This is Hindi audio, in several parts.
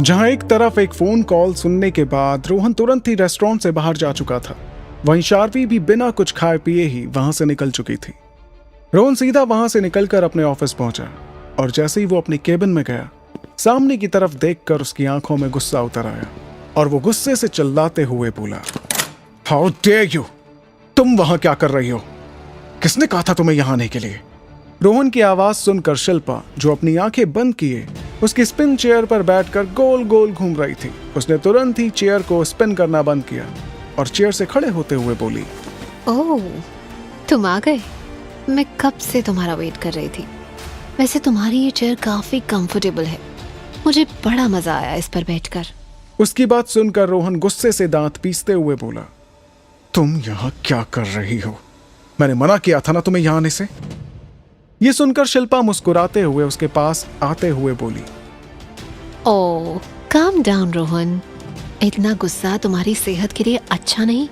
जहां एक तरफ एक फोन कॉल सुनने के बाद रोहन तुरंत ही रेस्टोरेंट से बाहर जा चुका था, वहीं शार्वी भी बिना कुछ खाए पिए ही वहां से निकल चुकी थी। रोहन सीधा वहां से निकलकर अपने ऑफिस पहुंचा और जैसे ही वो अपनी केबिन में गया, सामने की तरफ देखकर उसकी आंखों में गुस्सा उतर आया और वो गुस्से से चिल्लाते हुए बोला, हाउ डेयर यू! तुम वहां क्या कर रही हो? किसने कहा था तुम्हें यहां आने के लिए? रोहन की आवाज सुनकर शिल्पा, जो अपनी आंखें बंद किए उसकी स्पिन चेयर पर बैठकर गोल गोल घूम रही थी, उसने तुरंत ही चेयर को स्पिन करना बंद किया और चेयर से खड़े होते हुए बोली, ओह, तुम आ गए। मैं कब से तुम्हारा वेट कर रही थी। वैसे तुम्हारी ये चेयर काफी कंफर्टेबल है, मुझे बड़ा मजा आया इस पर बैठकर। उसकी बात सुनकर रोहन गुस्से से दांत पीसते हुए बोला, तुम यहां क्या कर रही हो? मैंने मना किया था ना तुम्हें यहां आने से। ये सुनकर शिल्पा मुस्कुराते हुए उसके पास आते हुए बोली, ओह, काम डाउन रोहन, इतना गुस्सा तुम्हारी सेहत के लिए अच्छा नहीं।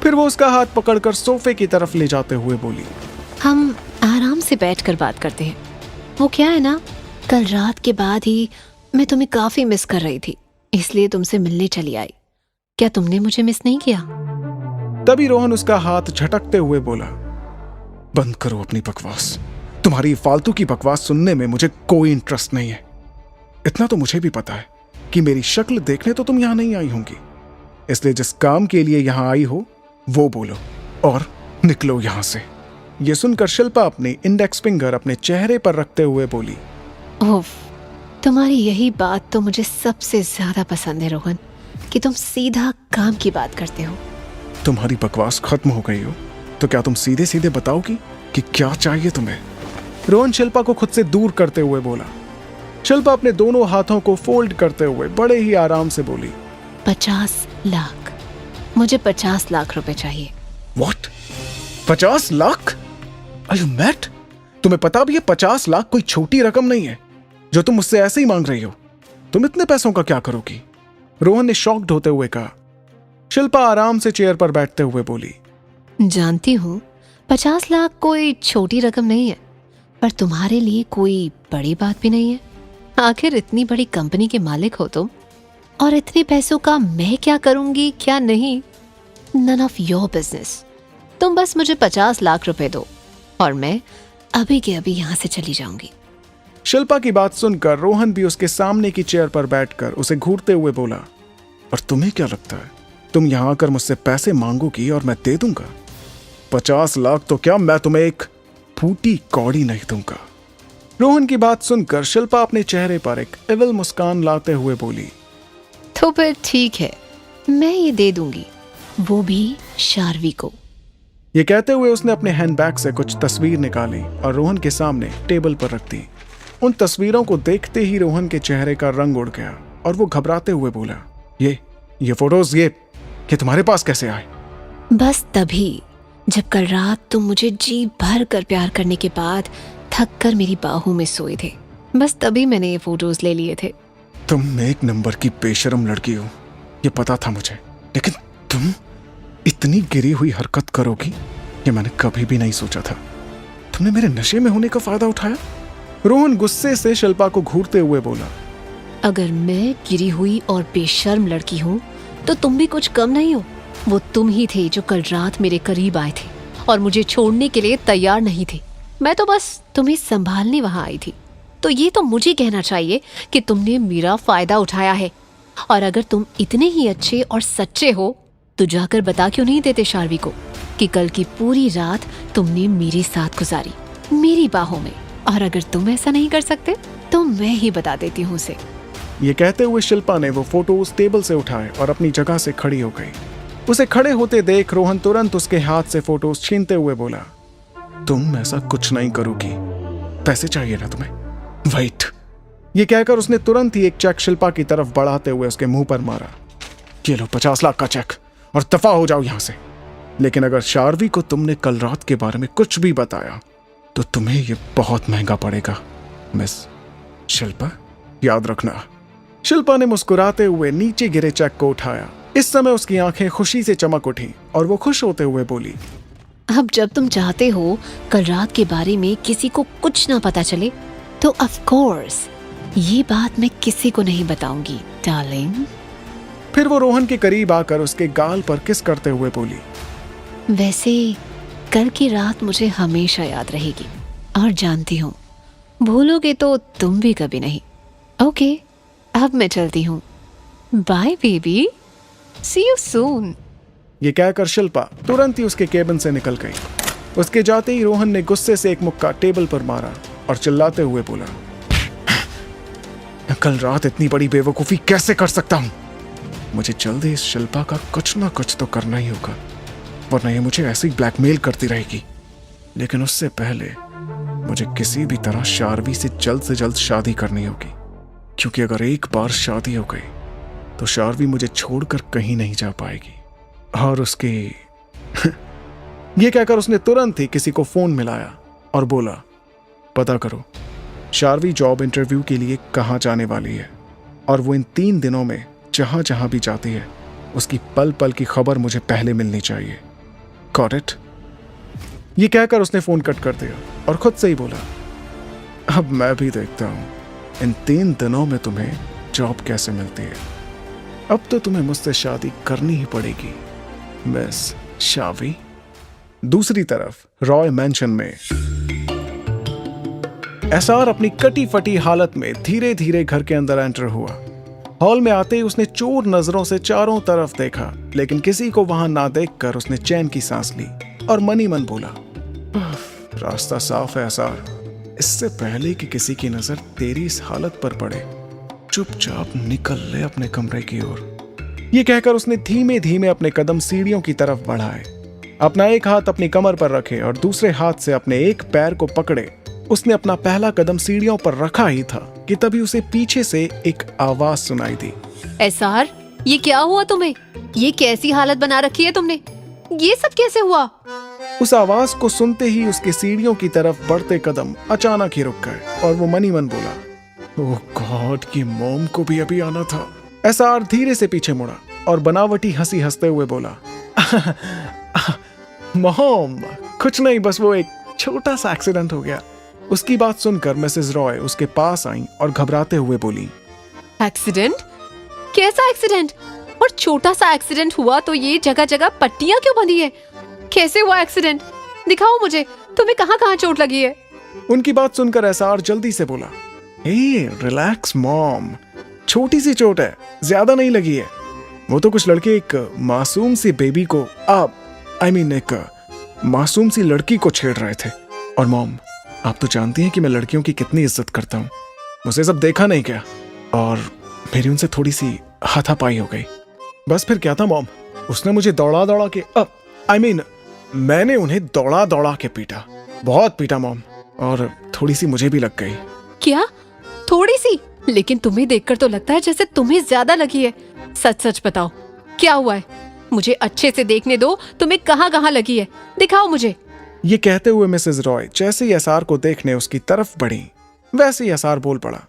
फिर वो उसका हाथ पकड़कर सोफे की तरफ ले जाते हुए बोली, हम आराम से बैठकर बात करते हैं। वो क्या है ना, कल रात के बाद ही मैं तुम्हें काफी मिस कर रही थी, इसलिए तुमसे मिलने चली आई। क्या तुमने मुझे मिस नहीं किया? तभी रोहन उसका हाथ झटकते हुए बोला, बंद करो अपनी बकवास। तुम्हारी फालतू की बकवास सुनने में मुझे कोई इंटरेस्ट नहीं है। इतना तो मुझे भी पता है कि मेरी शक्ल देखने तो तुम यहां नहीं आई होंगी, इसलिए जिस काम के लिए यहां आई हो वो बोलो और निकलो यहां से। यह सुनकर शिल्पा अपनी इंडेक्स फिंगर अपने चेहरे पर रखते हुए बोली, ओफ, तुम्हारी यही बात तो मुझे सबसे ज्यादा पसंद है रोहन, कि तुम सीधा काम की बात करते हो। तुम्हारी बकवास खत्म हो गई हो तो क्या तुम सीधे सीधे बताओगी कि क्या चाहिए तुम्हें? रोहन शिल्पा को खुद से दूर करते हुए बोला। शिल्पा अपने दोनों हाथों को फोल्ड करते हुए बड़े ही आराम से बोली, 50 लाख, मुझे 50 लाख रुपए चाहिए। What? 50 lakh? Are you mad? तुम्हें पता भी है 50 लाख कोई छोटी रकम नहीं है जो तुम मुझसे ऐसे ही मांग रही हो। तुम इतने पैसों का क्या करोगी? रोहन ने शॉक्ड होते हुए कहा। शिल्पा आराम से चेयर पर बैठते हुए बोली, जानती हूँ 50 लाख कोई छोटी रकम नहीं है, पर तुम्हारे लिए कोई बड़ी बात भी नहीं है। आखिर इतनी बड़ी कंपनी के मालिक हो तुम, और इतने पैसों का मैं क्या करूंगी क्या नहीं, नन ऑफ योर बिजनेस। तुम बस मुझे 50 लाख रुपए दो और मैं अभी के अभी यहाँ से चली जाऊंगी। शिल्पा की बात सुनकर रोहन भी उसके सामने की चेयर पर बैठकर उसे घूरते हुए बोला, और तुम्हें क्या लगता है तुम यहां आकर मुझसे पैसे मांगोगी और मैं दे दूंगा? 50 लाख तो क्या, मैं तुम्हें एक फूटी कौड़ी नहीं दूंगा। रोहन की बात सुनकर शिल्पा अपने चेहरे पर एक एविल मुस्कान लाते हुए बोली, तो फिर ठीक है, मैं ये दे दूंगी, वो भी शार्वी को। ये कहते हुए उसने अपने हैंडबैग से कुछ तस्वीर निकाली और रोहन के सामने टेबल पर रख दी। उन तस्वीरों को देखते ही रोहन के चेहरे का रंग उड़ गया और वो घबराते हुए बोला, ये फोटोज ये तुम्हारे पास कैसे आए? बस तभी जब कल रात तुम मुझे जी भर कर प्यार करने के बाद थक कर मेरी बाहों में सोए थे, बस तभी मैंने ये फोटोज ले लिए थे। तुम एक नंबर की बेशरम लड़की हो, ये पता था मुझे, लेकिन तुम इतनी गिरी हुई हरकत करोगी ये मैंने कभी भी नहीं सोचा था। तुमने मेरे नशे में होने का फायदा उठाया। रोहन गुस्से से शिल्पा को घूरते हुए बोला, अगर मैं गिरी हुई और बेशर्म लड़की हूँ तो तुम भी कुछ कम नहीं हो। वो तुम ही थे जो कल रात मेरे करीब आए थे और मुझे छोड़ने के लिए तैयार नहीं थे। मैं तो बस तुम्हें संभालने वहां आई थी, तो ये तो मुझे कहना चाहिए कि तुमने मेरा फायदा उठाया है। और अगर तुम इतने ही अच्छे और सच्चे हो तो जाकर बता क्यों नहीं देते शार्वी को कि कल की पूरी रात तुमने मेरे साथ गुजारी, मेरी बाहों में। और अगर तुम ऐसा नहीं कर सकते तो मैं ही बता देती हूँ उसे। ये कहते हुए शिल्पा ने वो फोटोज टेबल से उठाए और अपनी जगह से खड़ी हो गई। उसे खड़े होते देख रोहन तुरंत उसके हाथ से फोटोज छीनते हुए बोला, तुम ऐसा कुछ नहीं करोगी, पैसे चाहिए ना तुम्हें? वेट। ये कहकर उसने तुरंत ही एक चेक शिल्पा की तरफ बढ़ाते हुए उसके मुंह पर मारा। ये लो 50 लाख का चेक और दफा हो जाओ यहां से। लेकिन अगर शार्वी को तुमने कल रात के बारे में कुछ भी बताया तो तुम्हें यह बहुत महंगा पड़ेगा, मिस शिल्पा, याद रखना। शिल्पा ने मुस्कुराते हुए नीचे गिरे चेक को उठाया। इस समय उसकी आंखें खुशी से चमक उठी और वो खुश होते हुए बोली, अब जब तुम चाहते हो कल रात के बारे में किसी को कुछ ना पता चले तो ऑफ कोर्स ये बात मैं किसी को नहीं बताऊंगी डार्लिंग। फिर वो रोहन के करीब आकर उसके गाल पर किस करते हुए बोली, वैसे कल की रात मुझे हमेशा याद रहेगी और जानती हूँ भूलोगे तो तुम भी कभी नहीं। ओके, अब मैं चलती हूँ। Bye baby, see you soon. ये कहकर शिल्पा तुरंत ही उसके केबिन से निकल गई। उसके जाते ही रोहन ने गुस्से से एक मुक्का टेबल पर मारा और चिल्लाते हुए बोला, कल रात इतनी बड़ी बेवकूफी कैसे कर सकता हूं? मुझे जल्दी इस शिल्पा का कुछ ना कुछ तो करना ही होगा, वरना ये मुझे ऐसे ही ब्लैकमेल करती रहेगी। लेकिन उससे पहले मुझे किसी भी तरह शार्वी से जल्द शादी करनी होगी, क्योंकि अगर एक बार शादी हो गई तो शार्वी मुझे छोड़कर कहीं नहीं जा पाएगी। और उसकी ये कहकर उसने तुरंत ही किसी को फोन मिलाया और बोला, पता करो शार्वी जॉब इंटरव्यू के लिए कहाँ जाने वाली है, और वो इन 3 दिनों में जहां जहां भी जाती है उसकी पल पल की खबर मुझे पहले मिलनी चाहिए। Got it? ये कहकर उसने फोन कट कर दिया और खुद से ही बोला, अब मैं भी देखता हूं इन 3 दिनों में तुम्हें जॉब कैसे मिलती है। अब तो तुम्हें मुझसे शादी करनी ही पड़ेगी मिस शार्वी। दूसरी तरफ रॉय मैंशन में एसआर अपनी कटी फटी हालत में धीरे धीरे घर के अंदर एंटर हुआ। हॉल में आते ही उसने चोर नजरों से चारों तरफ देखा, लेकिन किसी को वहां ना देखकर उसने चैन की सांस ली और मन ही मन बोला, रास्ता साफ है एसआर, इससे पहले कि किसी की नजर तेरी इस हालत पर पड़े चुपचाप निकल ले अपने कमरे की ओर। ये कहकर उसने धीमे धीमे अपने कदम सीढ़ियों की तरफ बढ़ाए। अपना एक हाथ अपनी कमर पर रखे और दूसरे हाथ से अपने एक पैर को पकड़े उसने अपना पहला कदम सीढ़ियों पर रखा ही था कि तभी उसे पीछे से एक आवाज सुनाई दी। एसआर, ये क्या हुआ तुम्हें? ये कैसी हालत बना रखी है तुमने? ये सब कैसे हुआ? उस आवाज को सुनते ही उसके सीढ़ियों की तरफ बढ़ते कदम अचानक ही रुक गए और वो मन ही मन बोला, ओह गॉड, की मॉम को भी अभी आना था। एसआर धीरे से पीछे मुड़ा और बनावटी हंसी हंसते हुए बोला, मॉम कुछ नहीं, बस वो एक छोटा सा एक्सीडेंट हो गया। उसकी बात सुनकर मिसेस रॉय उसके पास आई और घबराते हुए बोली, एक्सीडेंट? कैसा एक्सीडेंट? और छोटा सा एक्सीडेंट हुआ तो ये जगह जगह पट्टियां क्यों बंधी है? कैसे हुआ एक्सीडेंट? दिखाओ मुझे, तुम्हें कहाँ कहाँ चोट लगी है? उनकी बात सुनकर एसआर जल्दी से बोला, हे रिलैक्स मॉम, छोटी सी चोट है, ज्यादा नहीं लगी है। वो तो कुछ लड़के एक मासूम सी बेबी को एक मासूम सी लड़की को छेड़ रहे थे। और मॉम, आप तो जानती हैं कि मैं लड़कियों की कितनी इज्जत करता हूँ, मुझे सब देखा नहीं क्या, और मेरी उनसे थोड़ी सी हाथापाई हो गई। बस फिर क्या था मॉम, उसने मुझे दौड़ा दौड़ा के मैंने उन्हें दौड़ा दौड़ा के पीटा, बहुत पीटा मॉम, और थोड़ी सी मुझे भी लग गई। क्या? थोड़ी सी? लेकिन तुम्हें देखकर तो लगता है जैसे तुम्हें ज्यादा लगी है। सच सच बताओ, क्या हुआ है? मुझे अच्छे से देखने दो, तुम्हें कहाँ कहाँ लगी है, दिखाओ मुझे। ये कहते हुए मिसेस रॉय जैसे ही एसआर को देखने उसकी तरफ बढ़ी, वैसे ही एसआर बोल पड़ा,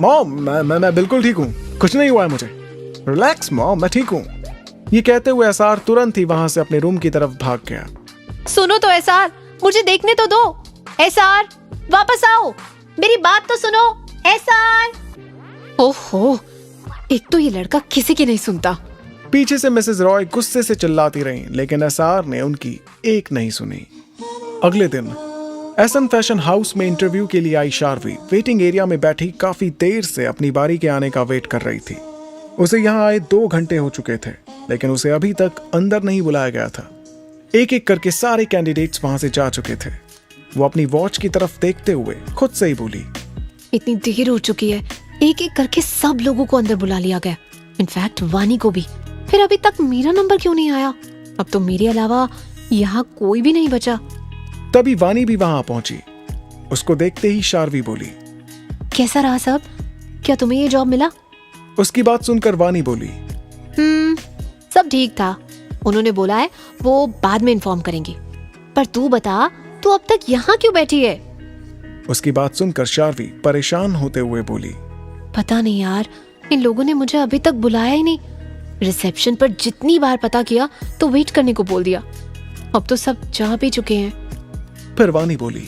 मॉम मैं बिल्कुल ठीक हूँ, कुछ नहीं हुआ है मुझे, रिलैक्स मॉम, मैं ठीक हूँ। ये कहते हुए एसआर तुरंत ही वहां से अपने रूम की तरफ भाग गया। सुनो तो एसआर, मुझे देखने तो दो। एसआर, वापस आओ, मेरी बात तो सुनो एसआर। ओहो, एक तो ये लड़का किसी की नहीं सुनता। पीछे से मिसेस रॉय गुस्से से चिल्लाती रहीं, लेकिन एसआर ने उनकी एक नहीं सुनी। अगले दिन एसन फैशन हाउस में इंटरव्यू के लिए आई शार्वी वेटिंग एरिया में बैठी काफी देर से अपनी बारी के आने का वेट कर रही थी। उसे यहाँ आए 2 घंटे हो चुके थे, लेकिन उसे अभी तक अंदर नहीं बुलाया गया था। एक एक करके सारे कैंडिडेट्स वहां से जा चुके थे। वो अपनी वॉच की तरफ देखते हुए खुद से ही बोली, इतनी देर हो चुकी है, एक एक करके सब लोगों को अंदर बुला लिया गया, इनफैक्ट वानी को भी। फिर अभी तक मेरा नंबर क्यों नहीं आया? अब तो मेरे अलावा यहाँ कोई भी नहीं बचा। तभी वानी भी वहां पहुंची। उसको देखते ही शार्वी बोली, कैसा रहा सब? क्या तुम्हें ये जॉब मिला? उसकी बात सुनकर वानी बोली, सब ठीक था, उन्होंने बोला है वो बाद में इन्फॉर्म करेंगे। पर तू बता, तू अब तक यहाँ क्यों बैठी है? उसकी बात सुनकर शार्वी परेशान होते हुए बोली, पता नहीं यार, इन लोगों ने मुझे अभी तक बुलाया ही नहीं। रिसेप्शन पर जितनी बार पता किया तो वेट करने को बोल दिया। अब तो सब जा भी चुके हैं। फिर वानी बोली,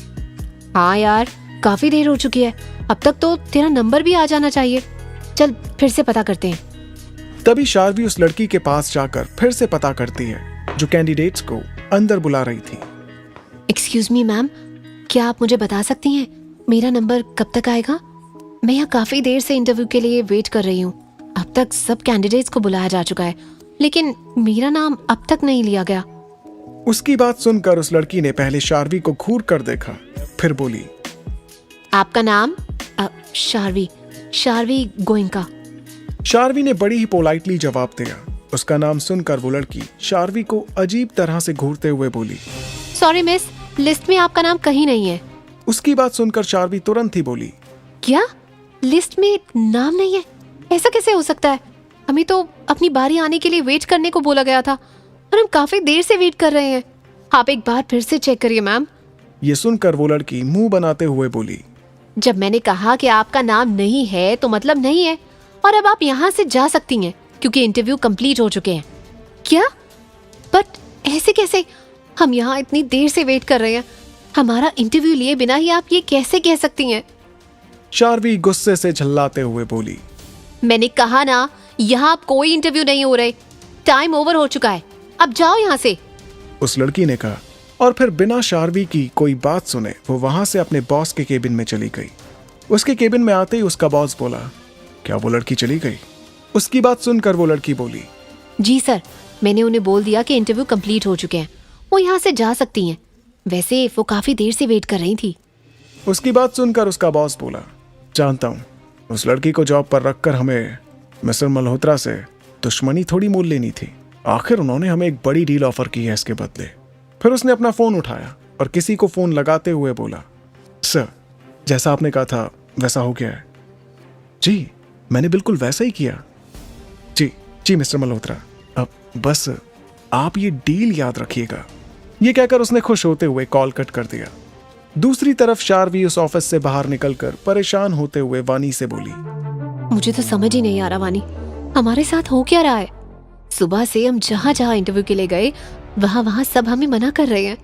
हाँ यार, काफी देर हो चुकी है, अब तक तो तेरा नंबर भी आ जाना चाहिए। चल फिर से पता करते हैं। तभी शार्वी उस लड़की के पास जाकर फिर से पता करती है जो कैंडिडेट्स को अंदर बुला रही थी। एक्सक्यूज मी मैम, क्या आप मुझे बता सकती हैं मेरा नंबर कब तक आएगा? मैं यहाँ काफी देर से इंटरव्यू के लिए वेट कर रही हूँ। अब तक सब कैंडिडेट्स को बुलाया जा चुका है, लेकिन मेरा नाम अब तक नहीं लिया गया। उसकी बात सुनकर उस लड़की ने पहले शार्वी को घूर कर देखा, फिर बोली, आपका नाम? शार्वी गोइंका। शार्वी ने बड़ी ही पोलाइटली जवाब दिया। उसका नाम सुनकर वो लड़की शार्वी को अजीब तरह से घूरते हुए बोली, सॉरी मिस, लिस्ट में आपका नाम कहीं नहीं है। उसकी बात सुनकर शार्वी तुरंत ही बोली, क्या लिस्ट में नाम नहीं है? ऐसा कैसे हो सकता है? हमें तो अपनी बारी आने के लिए वेट करने को बोला गया था और हम काफी देर से वेट कर रहे हैं। आप एक बार फिर से चेक करिए मैम। ये सुनकर वो लड़की मुंह बनाते हुए बोली, जब मैंने कहा कि आपका नाम नहीं है तो मतलब नहीं है, और अब आप यहाँ से जा सकती हैं क्योंकि इंटरव्यू कंप्लीट हो चुके हैं। क्या? बट ऐसे कैसे? हम यहाँ इतनी देर से वेट कर रहे हैं। हमारा इंटरव्यू लिए बिना ही आप ये कैसे कह सकती हैं? शार्वी गुस्से से झल्लाते हुए बोली, मैंने कहा ना, यहाँ अब कोई इंटरव्यू नहीं हो रहे। टाइम ओवर हो चुका है, अब जाओ यहाँ से। उस लड़की ने कहा, और फिर बिना शार्वी की कोई बात सुने वो वहां से अपने बॉस के केबिन में चली गई। उसके केबिन में आते ही उसका बॉस बोला, क्या वो लड़की चली गई? उसकी बात सुनकर वो लड़की बोली, जी सर, मैंने उन्हें बोल दिया कि इंटरव्यू कंप्लीट हो चुके हैं, वो यहाँ से जा सकती हैं। वैसे वो काफी देर से वेट कर रही थी। उसकी बात सुनकर उसका बॉस बोला, जानता हूँ, उस लड़की को जॉब पर रखकर हमें मिस्टर मल्होत्रा से दुश्मनी थोड़ी मोल लेनी थी। आखिर उन्होंने हमें एक बड़ी डील ऑफर की है इसके बदले। फिर उसने अपना फोन उठाया और किसी को फोन लगाते हुए बोला, सर, जैसा आपने कहा था वैसा हो गया है। जी, मैंने बिल्कुल वैसा ही किया। जी जी मिस्टर मल्होत्रा, अब बस आप ये डील याद रखिएगा। ये कहकर उसने खुश होते हुए कॉल कट कर दिया। दूसरी तरफ शार्वी उस ऑफिस से बाहर निकलकर परेशान होते हुए वानी से बोली, मुझे तो समझ ही नहीं आ रहा वानी, हमारे साथ हो क्या रहा है? सुबह से हम जहाँ जहाँ इंटरव्यू के लिए गए वहाँ सब हमें मना कर रहे हैं।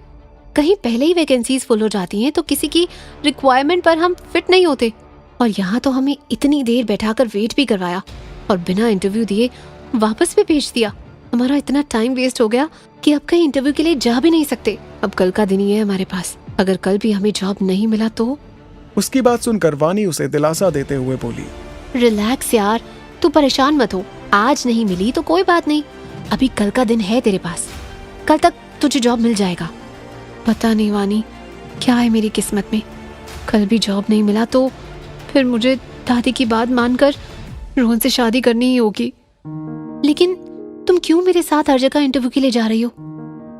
कहीं पहले ही वैकेंसीज फुल हो जाती हैं तो किसी की रिक्वायरमेंट पर हम फिट नहीं होते, और यहाँ तो हमें इतनी देर बैठाकर वेट भी करवाया और बिना इंटरव्यू दिए वापस भी भेज दिया। हमारा इतना टाइम वेस्ट हो गया कि अब कहीं इंटरव्यू के लिए जा भी नहीं सकते। अब कल का दिन ही है हमारे पास, अगर कल भी हमें जॉब नहीं मिला तो? उसकी बात सुनकर वानी उसे दिलासा देते हुए बोली, रिलैक्स यार, तू परेशान मत हो। आज नहीं मिली तो कोई बात नहीं, अभी कल का दिन है तेरे पास, कल तक तुझे जॉब मिल जाएगा। पता नहीं वानी, क्या है मेरी किस्मत में, कल भी जॉब नहीं मिला तो फिर मुझे दादी की बात मानकर रोहन से शादी करनी ही होगी। लेकिन तुम क्यों मेरे साथ हर जगह इंटरव्यू के लिए जा रही हो?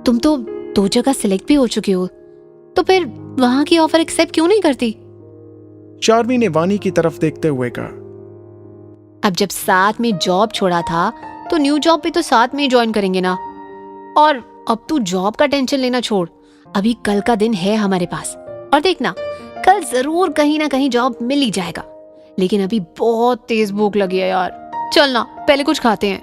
तुम तो 2 जगह सिलेक्ट भी हो चुकी हो, तो फिर वहां की ऑफर एक्सेप्ट क्यों नहीं करती? शार्वी ने वानी की तरफ देखते हुए कहा, अब जब साथ में जॉब छोड़ा था तो न्यू जॉब भी तो साथ में ज्वाइन करेंगे ना। और अब तू जॉब का टेंशन लेना छोड़, अभी कल का दिन है हमारे पास, और देखना कल जरूर कहीं ना कहीं जॉब मिल ही जाएगा। लेकिन अभी बहुत तेज भूख लगी है यार, चलना पहले कुछ खाते हैं।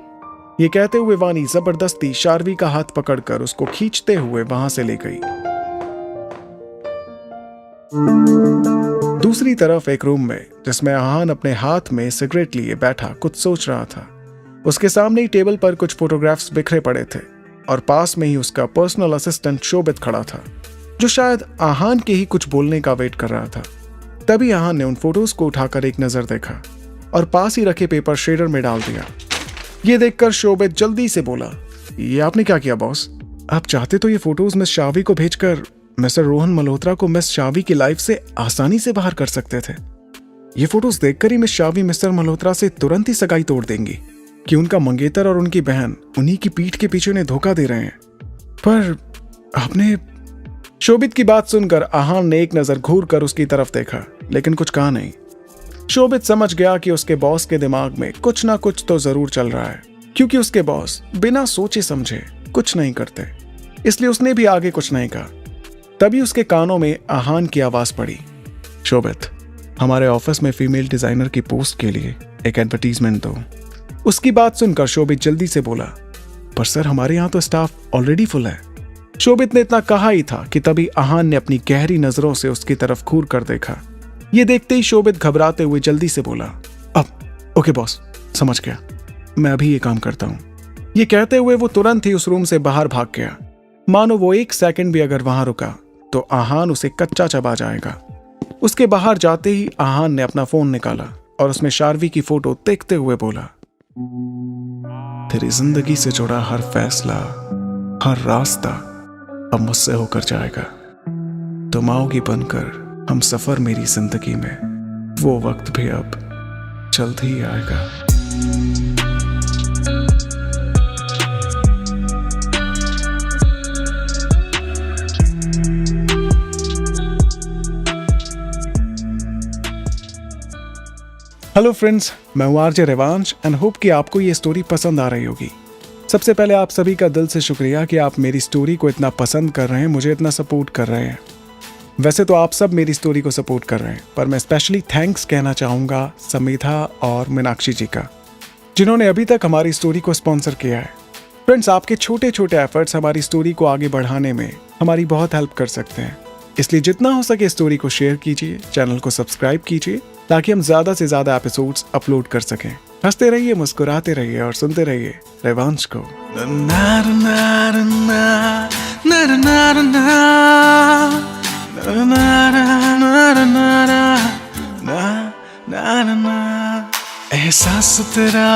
ये कहते हुए वानी जबरदस्ती शार्वी का हाथ पकड़कर उसको खींचते हुए वहां से ले गई। दूसरी तरफ एक रूम में जिसमें आहान अपने हाथ में सिगरेट लिए बैठा कुछ सोच रहा था। उसके सामने ही टेबल पर कुछ फोटोग्राफ्स बिखरे पड़े थे और पास में ही उसका पर्सनल असिस्टेंट शोभित खड़ा था, जो शायद आहान के ही कुछ बोलने का वेट कर रहा था। तभी आहान ने उन फोटोज को उठाकर एक नजर देखा और पास ही रखे पेपर शेडर में डाल दिया। ये देखकर शोभित जल्दी से बोला, ये आपने क्या किया बॉस? आप चाहते तो ये फोटोज मिस शार्वी को भेजकर मिस्टर रोहन मल्होत्रा को मिस शार्वी की लाइफ से आसानी से बाहर कर सकते थे। ये फोटोज देखकर ही मिस शार्वी मिस्टर मल्होत्रा से तुरंत ही सगाई तोड़ देंगी कि उनका मंगेतर और उनकी बहन उन्हीं की पीठ के पीछे उन्हें धोखा दे रहे हैं। पर आपने... शोभित की बात सुनकर आहान ने एक नजर घूर कर उसकी तरफ देखा, लेकिन कुछ कहा नहीं। शोभित समझ गया कि उसके बॉस के दिमाग में कुछ ना कुछ तो जरूर चल रहा है, क्योंकि उसके बॉस बिना सोचे समझे कुछ नहीं करते। इसलिए उसने भी आगे कुछ नहीं कहा। तभी उसके कानों में आहान की आवाज पड़ी, शोभित, हमारे ऑफिस में फीमेल डिजाइनर की पोस्ट के लिए एक एडवर्टीजमेंट दो। उसकी बात सुनकर शोभित जल्दी से बोला, पर सर हमारे यहाँ तो स्टाफ ऑलरेडी फुल है। शोभित ने इतना कहा ही था कि तभी आहान ने अपनी गहरी नजरों से उसकी तरफ घूर कर देखा ये देखते ही शोभित घबराते हुए जल्दी से बोला, अब ओके बॉस, समझ गया, मैं अभी ये काम करता हूं। ये कहते हुए वो तुरंत ही उस रूम से बाहर भाग गया। मानो वो 1 सेकंड भी अगर वहां रुका तो आहान उसे कच्चा चबा जाएगा। उसके बाहर जाते ही आहान ने अपना फोन निकाला और उसमें शार्वी की फोटो देखते हुए बोला, तेरी जिंदगी से जुड़ा हर फैसला, हर रास्ता अब मुझसे होकर जाएगा। तुम आओगी बनकर हम सफर मेरी जिंदगी में, वो वक्त भी अब जल्द ही आएगा। हेलो फ्रेंड्स, मैं हूं आरजे रेवांश एंड होप कि आपको ये स्टोरी पसंद आ रही होगी। सबसे पहले आप सभी का दिल से शुक्रिया कि आप मेरी स्टोरी को इतना पसंद कर रहे हैं, मुझे इतना सपोर्ट कर रहे हैं। वैसे तो आप सब मेरी स्टोरी को सपोर्ट कर रहे हैं, पर मैं स्पेशली थैंक्स कहना चाहूँगा समिधा और मीनाक्षी जी का, जिन्होंने अभी तक हमारी स्टोरी को स्पॉन्सर किया है। फ्रेंड्स, आपके छोटे छोटे एफर्ट्स हमारी स्टोरी को आगे बढ़ाने में हमारी बहुत हेल्प कर सकते हैं, इसलिए जितना हो सके स्टोरी को शेयर कीजिए, चैनल को सब्सक्राइब कीजिए, ताकि हम ज़्यादा से ज़्यादा एपिसोड्स अपलोड कर सकें। हंसते रहिए, मुस्कुराते रहिए और सुनते रहिए रेवांश को। एहसास तेरा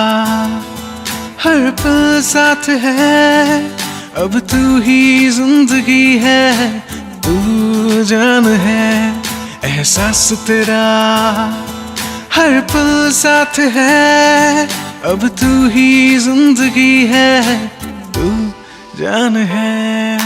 हर पल साथ है, अब तू ही जिंदगी है, तू जान है। एहसास तेरा हर पल साथ है, अब तू ही जिंदगी है, तू जान है।